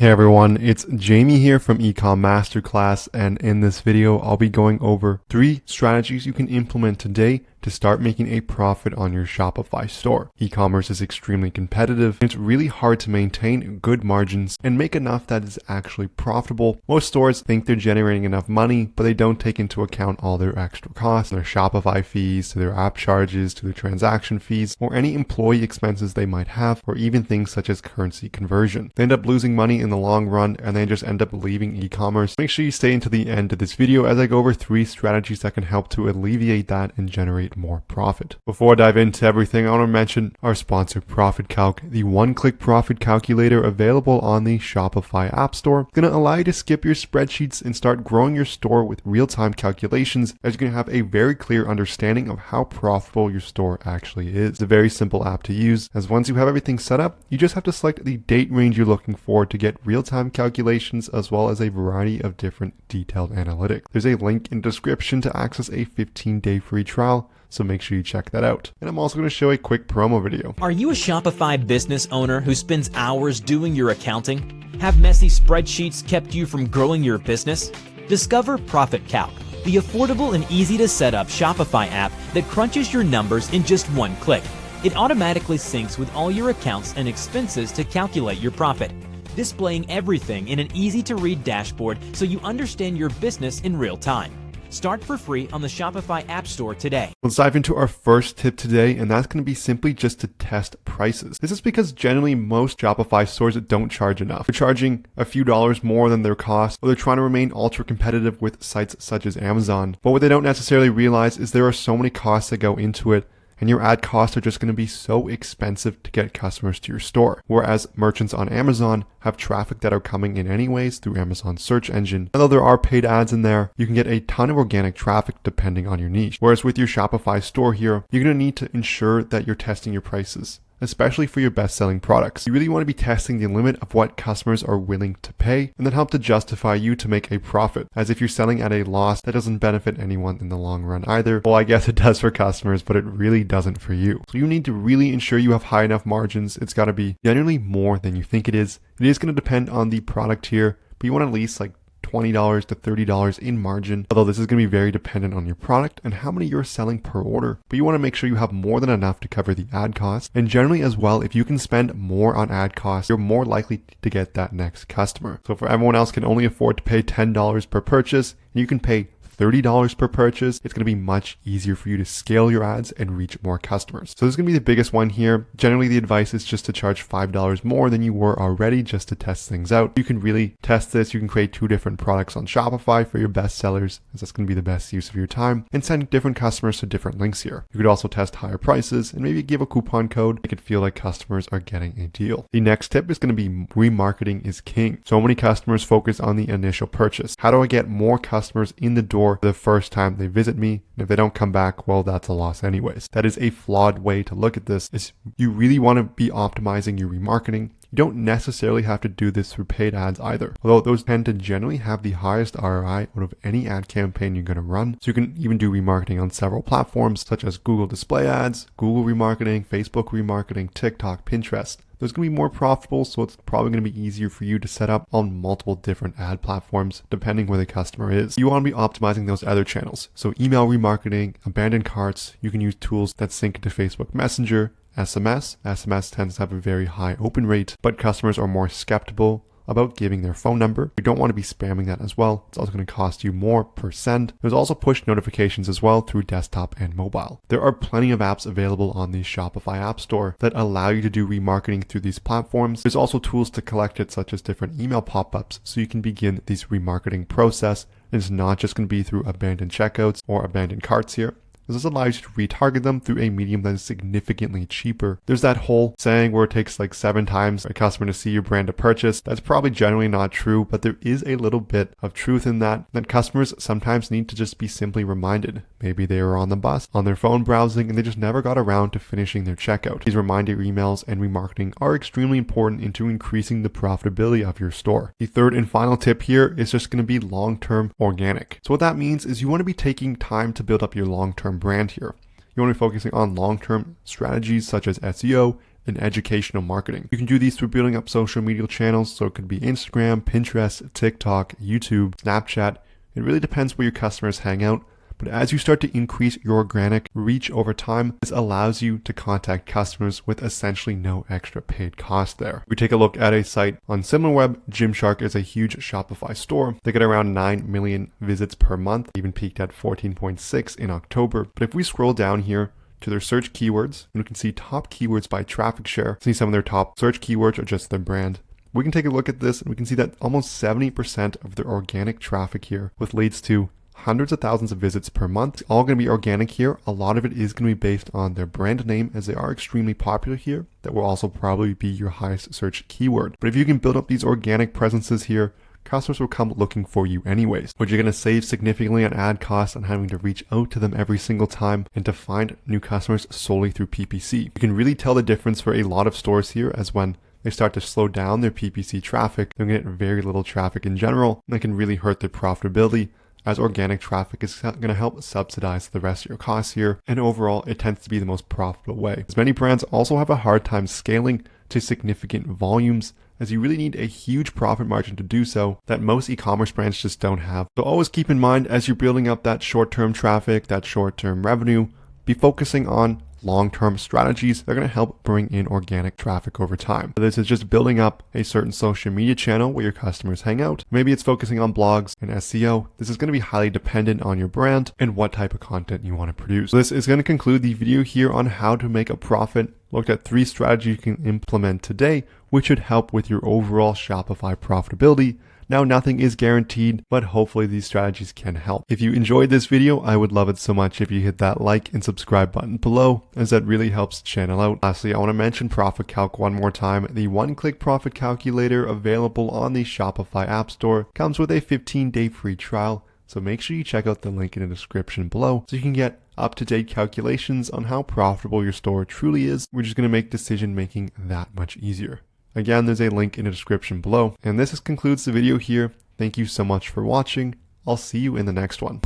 Hey everyone, it's Jamie here from Ecom Masterclass, and in this video I'll be going over 3 strategies you can implement today to start making a profit on your Shopify store. E-commerce is extremely competitive, and it's really hard to maintain good margins and make enough that is actually profitable. Most stores think they're generating enough money, but they don't take into account all their extra costs, their Shopify fees, to their app charges, to their transaction fees, or any employee expenses they might have, or even things such as currency conversion. They end up losing money in the long run, and they just end up leaving e-commerce. Make sure you stay until the end of this video as I go over 3 strategies that can help to alleviate that and generate more profit. Before I dive into everything, I want to mention our sponsor, Profit Calc, the one-click profit calculator available on the Shopify App Store. It's going to allow you to skip your spreadsheets and start growing your store with real-time calculations, as you're going to have a very clear understanding of how profitable your store actually is. It's a very simple app to use, as once you have everything set up, you just have to select the date range you're looking for to get real-time calculations, as well as a variety of different detailed analytics. There's a link in the description to access a 15-day free trial, so make sure you check that out. And I'm also going to show a quick promo video. Are you a Shopify business owner who spends hours doing your accounting? Have messy spreadsheets kept you from growing your business? Discover Profit Calc, the affordable and easy to set up Shopify app that crunches your numbers in just one click. It automatically syncs with all your accounts and expenses to calculate your profit, displaying everything in an easy to read dashboard so you understand your business in real time. Start for free on the Shopify App Store today. Let's dive into our first tip today, and that's going to be simply just to test prices. This is because generally most Shopify stores don't charge enough. They're charging a few dollars more than their cost, or they're trying to remain ultra competitive with sites such as Amazon. But what they don't necessarily realize is there are so many costs that go into it, and your ad costs are just going to be so expensive to get customers to your store. Whereas merchants on Amazon have traffic that are coming in anyways through Amazon's search engine. Although there are paid ads in there, you can get a ton of organic traffic depending on your niche. Whereas with your Shopify store here, you're going to need to ensure that you're testing your prices, especially for your best-selling products. You really want to be testing the limit of what customers are willing to pay, and then help to justify you to make a profit. As if you're selling at a loss, that doesn't benefit anyone in the long run either. Well, I guess it does for customers, but it really doesn't for you. So you need to really ensure you have high enough margins. It's got to be generally more than you think it is. It is going to depend on the product here, but you want at least like $20 to $30 in margin, although this is going to be very dependent on your product and how many you're selling per order. But you want to make sure you have more than enough to cover the ad costs. And generally as well, if you can spend more on ad costs, you're more likely to get that next customer. So for everyone else can only afford to pay $10 per purchase, and you can pay $30 per purchase, it's going to be much easier for you to scale your ads and reach more customers. So this is going to be the biggest one here. Generally, the advice is just to charge $5 more than you were already just to test things out. You can really test this. You can create 2 different products on Shopify for your best sellers, as that's going to be the best use of your time, and send different customers to different links here. You could also test higher prices and maybe give a coupon code, make it feel like customers are getting a deal. The next tip is going to be remarketing is king. So many customers focus on the initial purchase. How do I get more customers in the door the first time they visit me? And if they don't come back, well, that's a loss anyways. That is a flawed way to look at this. Is you really want to be optimizing your remarketing. You don't necessarily have to do this through paid ads either, although those tend to generally have the highest ROI out of any ad campaign you're going to run. So you can even do remarketing on several platforms such as Google Display Ads, Google remarketing, Facebook remarketing, TikTok, Pinterest. Those going to be more profitable, so it's probably going to be easier for you to set up on multiple different ad platforms depending where the customer is. You want to be optimizing those other channels. So email remarketing, abandoned carts, you can use tools that sync to Facebook Messenger, SMS. SMS tends to have a very high open rate, but customers are more skeptical about giving their phone number. You don't want to be spamming that as well. It's also going to cost you more per send. There's also push notifications as well through desktop and mobile. There are plenty of apps available on the Shopify App Store that allow you to do remarketing through these platforms. There's also tools to collect it, such as different email pop-ups, so you can begin this remarketing process. And it's not just going to be through abandoned checkouts or abandoned carts here. This allows you to retarget them through a medium that is significantly cheaper. There's that whole saying where it takes like 7 times a customer to see your brand to purchase. That's probably generally not true, but there is a little bit of truth in that customers sometimes need to just be simply reminded. Maybe they were on the bus, on their phone browsing, and they just never got around to finishing their checkout. These reminder emails and remarketing are extremely important into increasing the profitability of your store. The third and final tip here is just going to be long-term organic. So what that means is you want to be taking time to build up your long-term brand here. You want to be focusing on long-term strategies such as SEO, and educational marketing. You can do these through building up social media channels, so it could be Instagram, Pinterest, TikTok, YouTube, Snapchat. It really depends where your customers hang out. But as you start to increase your organic reach over time, this allows you to contact customers with essentially no extra paid cost there. We take a look at a site on SimilarWeb. Gymshark is a huge Shopify store. They get around 9 million visits per month, even peaked at 14.6 in October. But if we scroll down here to their search keywords, and we can see top keywords by traffic share, see some of their top search keywords are just their brand. We can take a look at this and we can see that almost 70% of their organic traffic here, which leads to hundreds of thousands of visits per month. It's all going to be organic here. A lot of it is going to be based on their brand name, as they are extremely popular here. That will also probably be your highest search keyword. But if you can build up these organic presences here, customers will come looking for you anyways, which you're going to save significantly on ad costs on having to reach out to them every single time and to find new customers solely through PPC. You can really tell the difference for a lot of stores here, as when they start to slow down their PPC traffic, they're going to get very little traffic in general, and that can really hurt their profitability, as organic traffic is going to help subsidize the rest of your costs here, and overall it tends to be the most profitable way. As many brands also have a hard time scaling to significant volumes, as you really need a huge profit margin to do so that most e-commerce brands just don't have. So always keep in mind, as you're building up that short-term traffic, that short-term revenue, be focusing on long-term strategies that are going to help bring in organic traffic over time. So this is just building up a certain social media channel where your customers hang out. Maybe it's focusing on blogs and SEO. This is going to be highly dependent on your brand and what type of content you want to produce. So this is going to conclude the video here on how to make a profit. Looked at 3 strategies you can implement today, which should help with your overall Shopify profitability. Now, nothing is guaranteed, but hopefully these strategies can help. If you enjoyed this video, I would love it so much if you hit that like and subscribe button below, as that really helps the channel out. Lastly, I want to mention Profit Calc one more time. The one-click profit calculator available on the Shopify App Store comes with a 15-day free trial. So make sure you check out the link in the description below so you can get up-to-date calculations on how profitable your store truly is, which is going to make decision making that much easier. Again, there's a link in the description below. And this concludes the video here. Thank you so much for watching. I'll see you in the next one.